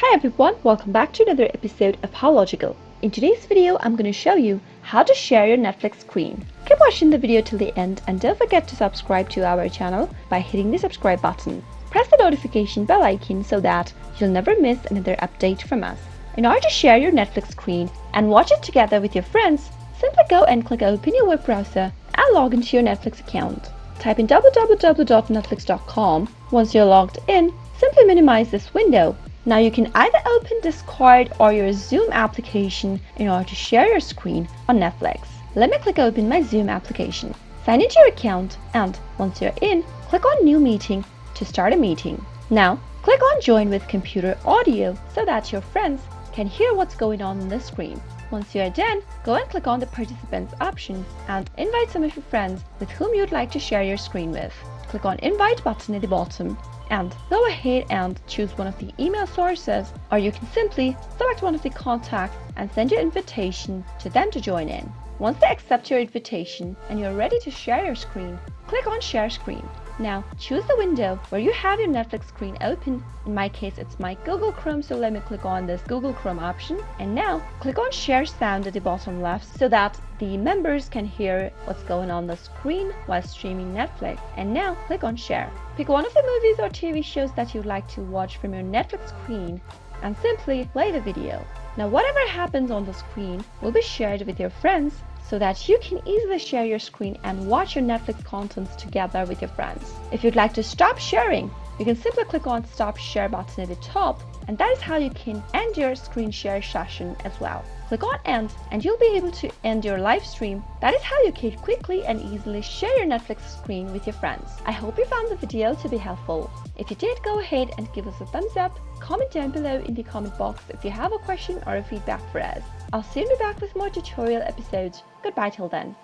Hi everyone, welcome back to another episode of How Logical. In today's video, I'm going to show you how to share your Netflix screen. Keep watching the video till the end and don't forget to subscribe to our channel by hitting the subscribe button. Press the notification bell icon so that you'll never miss another update from us. In order to share your Netflix screen and watch it together with your friends, simply go and click open your web browser and log into your Netflix account. Type in www.netflix.com. Once you're logged in, simply minimize this window. Now you can either open Discord or your Zoom application in order to share your screen on Netflix. Let me click open my Zoom application. Sign into your account and once you're in, click on New Meeting to start a meeting. Now click on Join with Computer Audio so that your friends can hear what's going on the screen. Once you are done, go and click on the Participants option and invite some of your friends with whom you'd like to share your screen with. Click on Invite button at the bottom and go ahead and choose one of the email sources, or you can simply select one of the contacts and send your invitation to them to join in. Once they accept your invitation and you're ready to share your screen, click on Share Screen. Now choose the window where you have your Netflix screen open. In my case it's my Google Chrome, so let me click on this Google Chrome option and now click on Share Sound at the bottom left so that the members can hear what's going on the screen while streaming Netflix. And now click on Share. Pick one of the movies or TV shows that you'd like to watch from your Netflix screen and simply play the video. Now whatever happens on the screen will be shared with your friends so that you can easily share your screen and watch your Netflix contents together with your friends. If you'd like to stop sharing, you can simply click on Stop Share button at the top, and that is how you can end your screen share session as well. Click on End and you'll be able to end your live stream. That is how you can quickly and easily share your Netflix screen with your friends. I hope you found the video to be helpful. If you did, go ahead and give us a thumbs up. Comment down below in the comment box if you have a question or a feedback for us. I'll soon be back with more tutorial episodes. Goodbye till then.